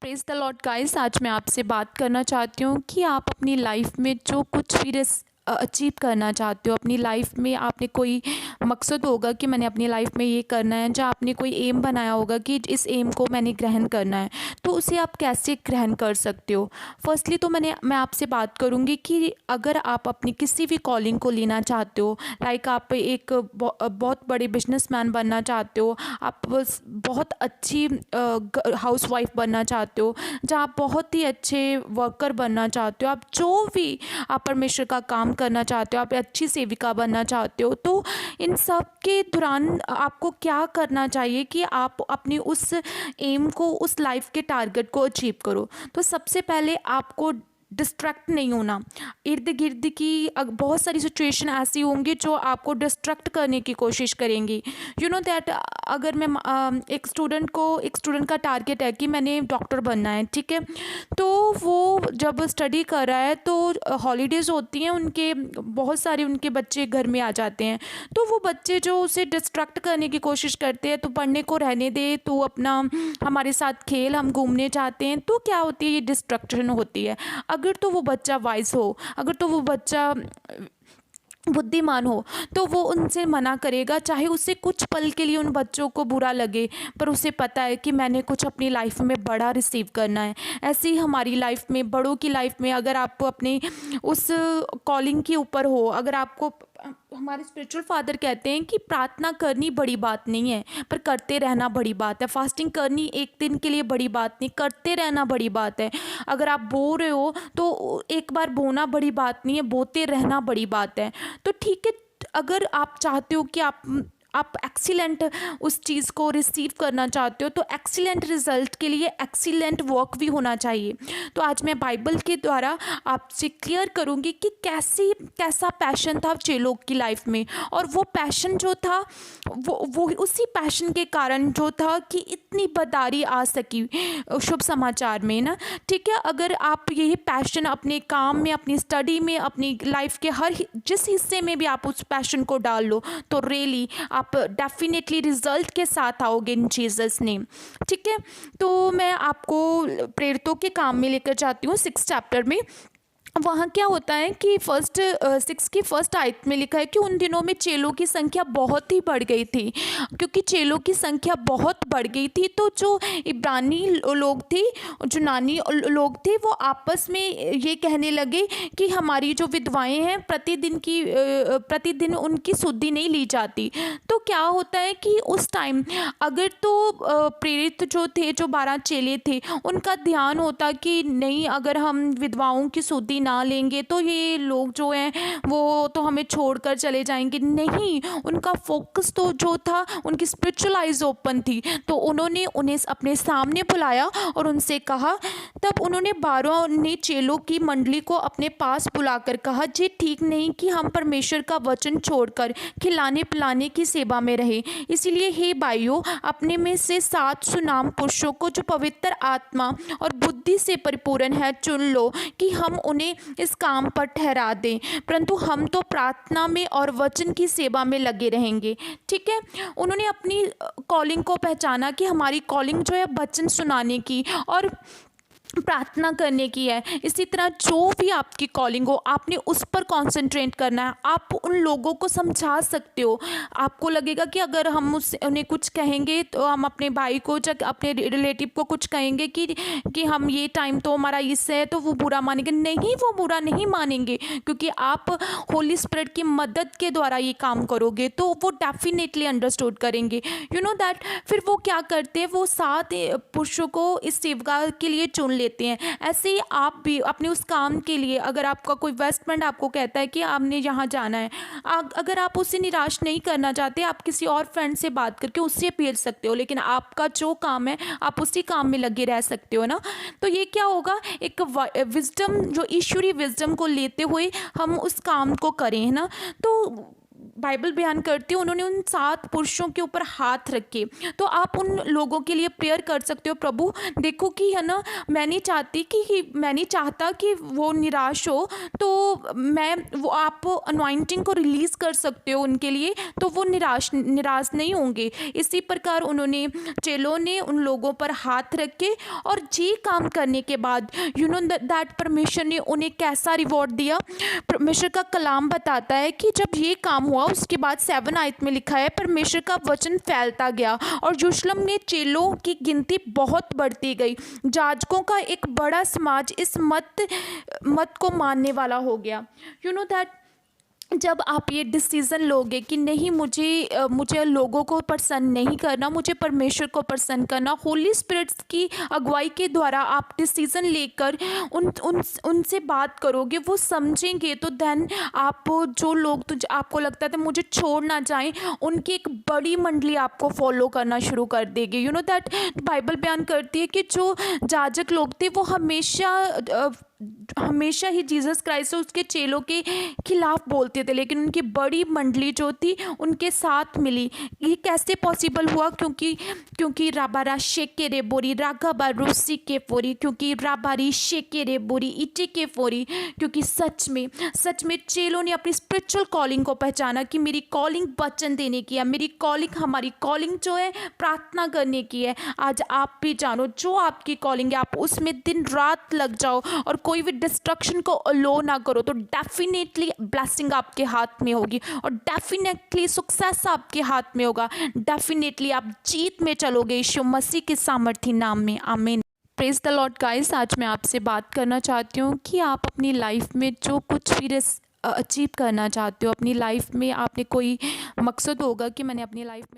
Praise the Lord guys. आज मैं आपसे बात करना चाहती हूँ कि आप अपनी लाइफ में जो कुछ भी अचीव करना चाहते हो अपनी लाइफ में, आपने कोई मकसद होगा कि मैंने अपनी लाइफ में ये करना है, जहाँ आपने कोई एम बनाया होगा कि इस एम को मैंने ग्रहण करना है, तो उसे आप कैसे ग्रहण कर सकते हो। फर्स्टली तो मैं आपसे बात करूँगी कि अगर आप अपनी किसी भी कॉलिंग को लेना चाहते हो, लाइक आप एक बहुत बड़े बिजनेसमैन बनना चाहते हो, आप बहुत अच्छी हाउसवाइफ बनना चाहते हो, जहाँ आप बहुत ही अच्छे वर्कर बनना चाहते हो, आप जो भी आप परमेश्वर का काम करना चाहते हो, आप अच्छी सेविका बनना चाहते हो, तो इन सब के दौरान आपको क्या करना चाहिए कि आप अपनी उस एम को, उस लाइफ के टारगेट को अचीव करो। तो सबसे पहले आपको डिस्ट्रैक्ट नहीं होना। इर्द गिर्द की बहुत सारी सिचुएशन ऐसी होंगी जो आपको डिस्ट्रैक्ट करने की कोशिश करेंगी। यू नो दैट अगर मैं एक स्टूडेंट का टारगेट है कि मैंने डॉक्टर बनना है, ठीक है, तो वो जब स्टडी कर रहा है तो हॉलीडेज़ होती हैं उनके, बहुत सारे उनके बच्चे घर में आ जाते हैं, तो वो बच्चे जो उसे डिस्ट्रैक्ट करने की कोशिश करते हैं, तो पढ़ने को रहने दे, तो अपना हमारे साथ खेल, हम घूमने चाहते हैं, तो क्या होती है, ये डिस्ट्रक्शन होती है। अगर तो वो बच्चा वाइज हो, अगर तो वो बच्चा बुद्धिमान हो, तो वो उनसे मना करेगा, चाहे उससे कुछ पल के लिए उन बच्चों को बुरा लगे, पर उसे पता है कि मैंने कुछ अपनी लाइफ में बड़ा रिसीव करना है। ऐसे ही हमारी लाइफ में, बड़ों की लाइफ में, अगर आप अपने उस कॉलिंग के ऊपर हो, अगर आपको, हमारे स्पिरिचुअल फादर कहते हैं कि प्रार्थना करनी बड़ी बात नहीं है, पर करते रहना बड़ी बात है। फास्टिंग करनी एक दिन के लिए बड़ी बात नहीं, करते रहना बड़ी बात है। अगर आप बो रहे हो तो एक बार बोना बड़ी बात नहीं है, बोते रहना बड़ी बात है। तो ठीक है, अगर आप चाहते हो कि आप एक्सीलेंट उस चीज़ को रिसीव करना चाहते हो, तो एक्सीलेंट रिजल्ट के लिए एक्सीलेंट वर्क भी होना चाहिए। तो आज मैं बाइबल के द्वारा आपसे क्लियर करूँगी कि कैसा पैशन था चेलों की लाइफ में, और वो पैशन जो था, वो उसी पैशन के कारण जो था कि इतनी बदारी आ सकी शुभ समाचार में ना, ठीक है। अगर आप यही पैशन अपने काम में, अपनी स्टडी में, अपनी लाइफ के जिस हिस्से में भी आप उस पैशन को डाल लो, तो रियली आप डेफिनेटली रिजल्ट के साथ आओगे इन जीसस नेम, ठीक है। तो मैं आपको प्रेरितों के काम में लेकर जाती हूँ 6 चैप्टर में। वहाँ क्या होता है कि 6 की फर्स्ट आयत में लिखा है कि उन दिनों में चेलों की संख्या बहुत ही बढ़ गई थी। क्योंकि चेलों की संख्या बहुत बढ़ गई थी, तो जो इब्रानी लोग थे, जो यूनानी लोग थे, वो आपस में ये कहने लगे कि हमारी जो विधवाएं हैं, प्रतिदिन उनकी शुद्धि नहीं ली जाती। तो क्या होता है कि उस टाइम अगर तो प्रेरित जो थे, जो 12 चेले थे, उनका ध्यान होता कि नहीं, अगर हम विधवाओं की शुद्धि ना लेंगे तो ये लोग जो हैं वो तो हमें छोड़कर चले जाएंगे। नहीं, उनका फोकस तो जो था, उनकी स्पिरिचुअल आइज ओपन थी, तो उन्होंने उन्हें अपने सामने बुलाया और उनसे कहा। तब उन्होंने 12 ने चेलों की मंडली को अपने पास बुलाकर कहा, जी ठीक नहीं कि हम परमेश्वर का वचन छोड़कर खिलाने पिलाने की सेवा में रहे। इसीलिए हे भाइयों, अपने में से 7 सुनाम पुरुषों को जो पवित्र आत्मा और बुद्धि से परिपूर्ण है चुन लो कि हम उन्हें इस काम पर ठहरा दें, परंतु हम तो प्रार्थना में और वचन की सेवा में लगे रहेंगे, ठीक है। उन्होंने अपनी कॉलिंग को पहचाना कि हमारी कॉलिंग जो है वचन सुनाने की और प्रार्थना करने की है। इसी तरह जो भी आपकी कॉलिंग हो, आपने उस पर कंसंट्रेट करना है। आप उन लोगों को समझा सकते हो। आपको लगेगा कि अगर हम उन्हें कुछ कहेंगे, तो हम अपने भाई को या अपने रिलेटिव को कुछ कहेंगे कि हम ये टाइम तो हमारा इससे है, तो वो बुरा मानेंगे। नहीं, वो बुरा नहीं मानेंगे, क्योंकि आप होली स्पिरिट की मदद के द्वारा ये काम करोगे, तो वो डेफिनेटली अंडरस्टूड करेंगे। यू नो दैट फिर वो क्या करते हैं, वो 7 पुरुषों को इस सेवका के लिए चुन लेते हैं। ऐसे ही आप भी अपने उस काम के लिए, अगर आपका कोई इन्वेस्टमेंट आपको कहता है कि आपने यहाँ जाना है, अगर आप उससे निराश नहीं करना चाहते, आप किसी और फ्रेंड से बात करके उससे भेज सकते हो, लेकिन आपका जो काम है आप उसी काम में लगे रह सकते हो ना। तो ये क्या होगा, एक विजडम, जो ईश्वरीय विजडम को लेते हुए हम उस काम को करें, है ना। तो बाइबल बयान करती है उन्होंने उन 7 पुरुषों के ऊपर हाथ रखे। तो आप उन लोगों के लिए प्रेयर कर सकते हो, प्रभु देखो कि है ना, मैं नहीं चाहता कि वो निराश हो, तो मैं वो आप अनॉइंटिंग को रिलीज़ कर सकते हो उनके लिए, तो वो निराश नहीं होंगे। इसी प्रकार उन्होंने चेलों ने उन लोगों पर हाथ रखे और ये काम करने के बाद यू नो दैट परमेश्वर ने उन्हें कैसा रिवॉर्ड दिया। परमेश्वर का कलाम बताता है कि जब ये काम हुआ उसके बाद 7 आयत में लिखा है, परमेश्वर का वचन फैलता गया और यरूशलेम में चेलों की गिनती बहुत बढ़ती गई। जाजकों का एक बड़ा समाज इस मत को मानने वाला हो गया। यू नो दैट जब आप ये डिसीज़न लोगे कि नहीं, मुझे लोगों को प्रसन्न नहीं करना, मुझे परमेश्वर को प्रसन्न करना, होली स्पिरिट्स की अगुवाई के द्वारा आप डिसीज़न लेकर उनसे बात करोगे, वो समझेंगे, तो देन आप जो लोग आपको लगता था मुझे छोड़ ना जाएं, उनकी एक बड़ी मंडली आपको फॉलो करना शुरू कर देगी। यू नो दैट बाइबल बयान करती है कि जो जाजक लोग थे वो हमेशा ही जीसस क्राइस्ट और उसके चेलों के खिलाफ बोलते थे, लेकिन उनकी बड़ी मंडली जो थी उनके साथ मिली। ये कैसे पॉसिबल हुआ? क्योंकि राबारा शेके रे बोरी राघबा रूसी के फोरी, क्योंकि राबारी शेके रे बोरी इटे के फोरी, क्योंकि सच में चेलों ने अपनी स्पिरिचुअल कॉलिंग को पहचाना कि मेरी कॉलिंग वचन देने की है, मेरी कॉलिंग, हमारी कॉलिंग जो है प्रार्थना करने की है। आज आप भी जानो जो आपकी कॉलिंग है, आप उसमें दिन रात लग जाओ और कोई भी डिस्ट्रक्शन को अलो ना करो, तो डेफिनेटली ब्लेसिंग आपके हाथ में होगी और डेफिनेटली सक्सेस आपके हाथ में होगा। डेफिनेटली आप जीत में चलोगे यीशु मसीह के सामर्थी नाम में। आमीन। प्रेज द लॉर्ड गाइस, आज मैं आपसे बात करना चाहती हूँ कि आप अपनी लाइफ में जो कुछ भी अचीव करना चाहते हो, अपनी लाइफ में आपने कोई मकसद होगा कि मैंने अपनी लाइफ में